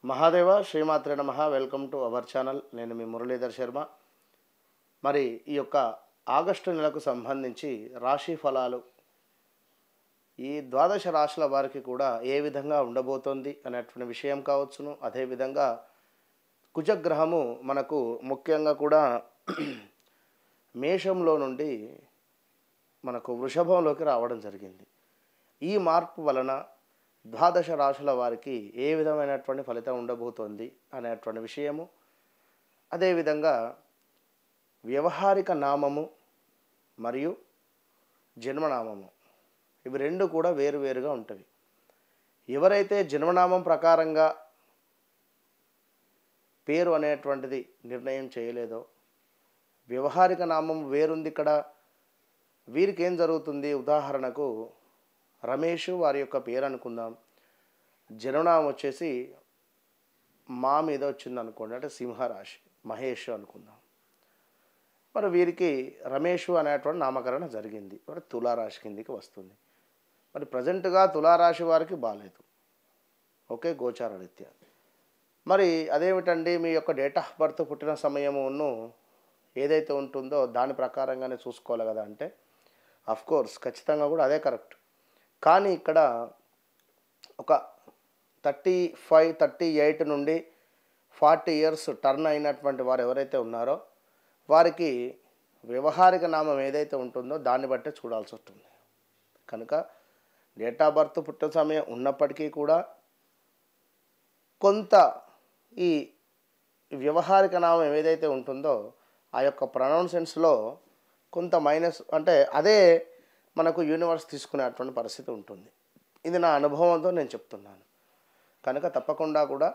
మహాదేవ శ్రీమాత్రే నమః. Welcome to our channel. నేను మీ మురళీధర్ శర్మ. మరి ఈ యొక్క ఆగస్టు నెలకు సంబంధించి రాశి ఫలాలు ఈ ద్వాదశ రాశుల వారికి కూడా ఏ విధంగా ఉండబోతోంది అనేటువంటి విషయం కావచ్చును. అదేవిధంగా కుజగ్రహము మనకు ముఖ్యంగా కూడా మేషంలో నుండి మనకు వృషభంలోకి రావడం జరిగింది. ఈ మార్పు వలన ద్వాదశ రాశుల వారికి ఏ విధమైనటువంటి ఫలితం ఉండబోతోంది అనేటువంటి విషయము, అదేవిధంగా వ్యవహారిక నామము మరియు జన్మనామము ఇవి రెండు కూడా వేరువేరుగా ఉంటవి. ఎవరైతే జన్మనామం ప్రకారంగా పేరు అనేటువంటిది నిర్ణయం చేయలేదో, వ్యవహారిక నామం వేరుంది ఇక్కడ, వీరికి ఏం జరుగుతుంది? ఉదాహరణకు రమేష్ వారి యొక్క పేరు అనుకుందాం, జన్మనామం వచ్చేసి మా మీద వచ్చింది అనుకోండి, అంటే సింహరాశి, మహేష్ అనుకుందాం. మరి వీరికి రమేష్ అనేటువంటి నామకరణ జరిగింది, మరి తులారాశి కిందికి వస్తుంది. మరి ప్రజెంట్గా తులారాశి వారికి బాగాలేదు, ఓకే, గోచార రీత్యా. మరి అదేమిటండి, మీ యొక్క డేట్ ఆఫ్ బర్త్ పుట్టిన సమయమును ఏదైతే ఉంటుందో దాని ప్రకారంగానే చూసుకోవాలి కదా అంటే, కోర్స్ ఖచ్చితంగా కూడా అదే కరెక్ట్. కానీ ఇక్కడ ఒక 35, 38 నుండి 40 ఇయర్స్ టర్న్ అయినటువంటి వారు ఎవరైతే ఉన్నారో వారికి వ్యవహారిక నామం ఏదైతే ఉంటుందో దాన్ని బట్టే చూడాల్సి ఉంటుంది. కనుక డేట్ ఆఫ్ బర్త్ పుట్టిన సమయం ఉన్నప్పటికీ కూడా కొంత ఈ వ్యవహారిక నామం ఏదైతే ఉంటుందో ఆ యొక్క ప్రొనౌన్సెన్స్లో కొంత మైనస్, అంటే అదే మనకు యూనివర్స్ తీసుకునేటువంటి పరిస్థితి ఉంటుంది. ఇది నా అనుభవంతో నేను చెప్తున్నాను. కనుక తప్పకుండా కూడా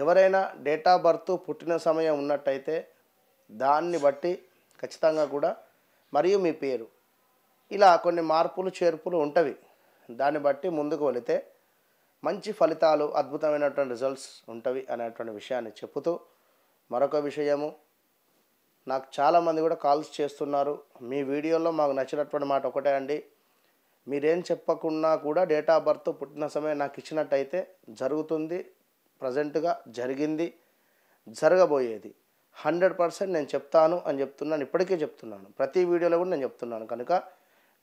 ఎవరైనా డేట్ ఆఫ్ బర్త్ పుట్టిన సమయం ఉన్నట్టయితే దాన్ని బట్టి ఖచ్చితంగా కూడా, మరియు మీ పేరు, ఇలా కొన్ని మార్పులు చేర్పులు ఉంటవి. దాన్ని బట్టి ముందుకు వెళితే మంచి ఫలితాలు, అద్భుతమైనటువంటి రిజల్ట్స్ ఉంటవి అనేటువంటి విషయాన్ని చెప్పుతూ, మరొక విషయము, నాకు చాలామంది కూడా కాల్స్ చేస్తున్నారు. మీ వీడియోలో మాకు నచ్చినటువంటి మాట ఒకటే అండి, మీరేం చెప్పకున్నా కూడా డేట్ ఆఫ్ బర్త్ పుట్టిన సమయం నాకు ఇచ్చినట్టయితే జరుగుతుంది, ప్రజెంట్గా జరిగింది, జరగబోయేది 100% నేను చెప్తాను అని చెప్తున్నాను. ఇప్పటికే చెప్తున్నాను, ప్రతి వీడియోలో కూడా నేను చెప్తున్నాను. కనుక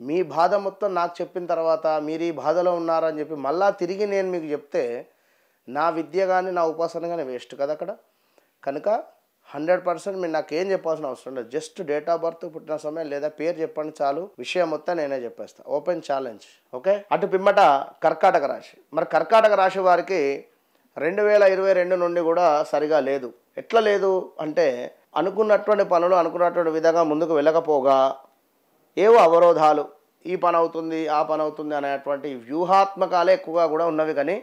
మీ బాధ మొత్తం నాకు చెప్పిన తర్వాత మీరు ఈ బాధలో ఉన్నారని చెప్పి మళ్ళా తిరిగి నేను మీకు చెప్తే నా విద్య కానీ నా ఉపాసన కానీ వేస్ట్ కదా అక్కడ. కనుక 100% మీరు నాకేం చెప్పాల్సిన అవసరం లేదు. జస్ట్ డేట్ ఆఫ్ బర్త్ పుట్టిన సమయం లేదా పేరు చెప్పండి చాలు, విషయం మొత్తం నేనే చెప్పేస్తాను. Open challenge, okay. అటు పిమ్మట కర్కాటక రాశి. మరి కర్కాటక రాశి వారికి 2022 నుండి కూడా సరిగా లేదు. ఎట్లా లేదు అంటే, అనుకున్నటువంటి పనులు అనుకున్నటువంటి విధంగా ముందుకు వెళ్ళకపోగా ఏవో అవరోధాలు, ఈ పని అవుతుంది ఆ పని అవుతుంది అనేటువంటి వ్యూహాత్మకాలే ఎక్కువగా కూడా ఉన్నవి, కానీ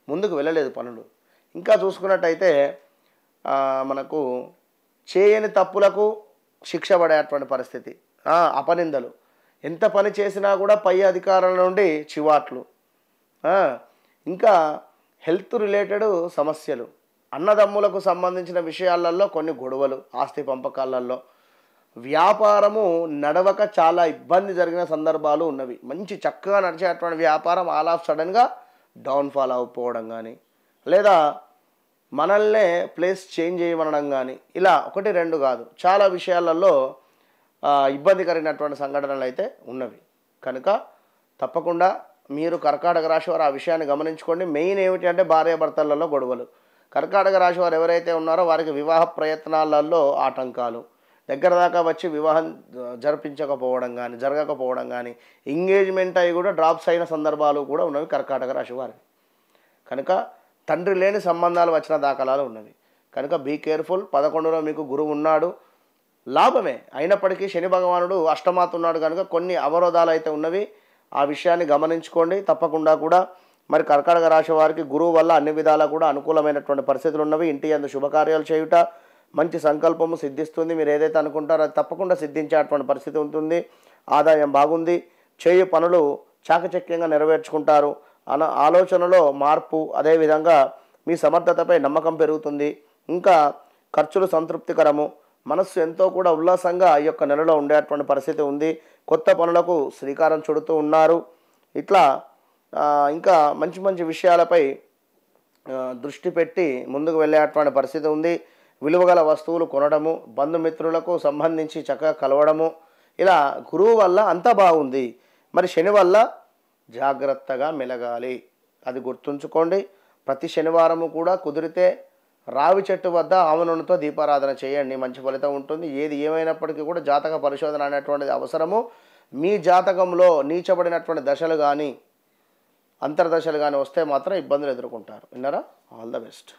ముందుకు వెళ్ళలేదు పనులు. ఇంకా చూసుకున్నట్టయితే మనకు చేయని తప్పులకు శిక్ష పడేటువంటి పరిస్థితి, అపనిందలు, ఎంత పని చేసినా కూడా పై అధికారుల నుండి చివాట్లు, ఇంకా హెల్త్ రిలేటెడ్ సమస్యలు, అన్నదమ్ములకు సంబంధించిన విషయాలలో కొన్ని గొడవలు, ఆస్తి పంపకాలలో, వ్యాపారము నడవక చాలా ఇబ్బంది జరిగిన సందర్భాలు ఉన్నవి. మంచి చక్కగా నడిచేటువంటి వ్యాపారం ఆల్ ఆఫ్ సడన్గా డౌన్ఫాల్ అయిపోవడం కానీ, లేదా మనల్నే ప్లేస్ చేంజ్ చేయమనడం కానీ, ఇలా 1, 2 కాదు, చాలా విషయాలలో ఇబ్బందికరమైనటువంటి సంఘటనలు అయితే ఉన్నవి. కనుక తప్పకుండా మీరు కర్కాటక రాశి వారు ఆ విషయాన్ని గమనించుకోండి. మెయిన్ ఏమిటి అంటే భార్యాభర్తలలో గొడవలు. కర్కాటక రాశి వారు ఎవరైతే ఉన్నారో వారికి వివాహ ప్రయత్నాలలో ఆటంకాలు, దగ్గర దాకా వచ్చి వివాహం జరిపించకపోవడం కానీ, జరగకపోవడం కానీ, ఎంగేజ్మెంట్ అయి కూడా డ్రాప్స్ అయిన సందర్భాలు కూడా ఉన్నవి కర్కాటక రాశి వారికి. కనుక తండ్రి లేని సంబంధాలు వచ్చిన దాఖలాలు ఉన్నవి. కనుక బీ కేర్ఫుల్. 11లో మీకు గురువు ఉన్నాడు, లాభమే. అయినప్పటికీ శని భగవానుడు అష్టమాత్ ఉన్నాడు కనుక కొన్ని అవరోధాలు అయితే ఉన్నవి. ఆ విషయాన్ని గమనించుకోండి తప్పకుండా కూడా. మరి కర్కాటక రాశి వారికి గురువు వల్ల అన్ని విధాలా కూడా అనుకూలమైనటువంటి పరిస్థితులు ఉన్నవి. ఇంటి యందు శుభకార్యాలు చేయుట, మంచి సంకల్పము సిద్ధిస్తుంది. మీరు ఏదైతే అనుకుంటారో అది తప్పకుండా సిద్ధించేటువంటి పరిస్థితి ఉంటుంది. ఆదాయం బాగుంది. చేయు పనులు చాకచక్యంగా నెరవేర్చుకుంటారు. ఆలోచనలో మార్పు, అదేవిధంగా మీ సమర్థతపై నమ్మకం పెరుగుతుంది. ఇంకా ఖర్చులు సంతృప్తికరము, మనస్సు ఎంతో కూడా ఉల్లాసంగా ఈ యొక్క నెలలో ఉండేటువంటి పరిస్థితి ఉంది. కొత్త పనులకు శ్రీకారం చుడుతూ ఉన్నారు. ఇట్లా ఇంకా మంచి మంచి విషయాలపై దృష్టి పెట్టి ముందుకు వెళ్ళేటువంటి పరిస్థితి ఉంది. విలువగల వస్తువులు కొనడము, బంధుమిత్రులకు సంబంధించి చక్కగా కలవడము, ఇలా గురువు వల్ల అంతా బాగుంది. మరి శని వల్ల జాగ్రత్తగా మెలగాలి, అది గుర్తుంచుకోండి. ప్రతి శనివారము కూడా కుదిరితే రావి చెట్టు వద్ద ఆవు నూనెతో దీపారాధన చేయండి, మంచి ఫలితం ఉంటుంది. ఏది ఏమైనప్పటికీ కూడా జాతక పరిశోధన అనేటువంటిది అవసరము. మీ జాతకంలో నీచబడినటువంటి దశలు కానీ అంతర్దశలు కానీ వస్తే మాత్రం ఇబ్బందులు ఎదుర్కొంటారు. విన్నారా? All the best.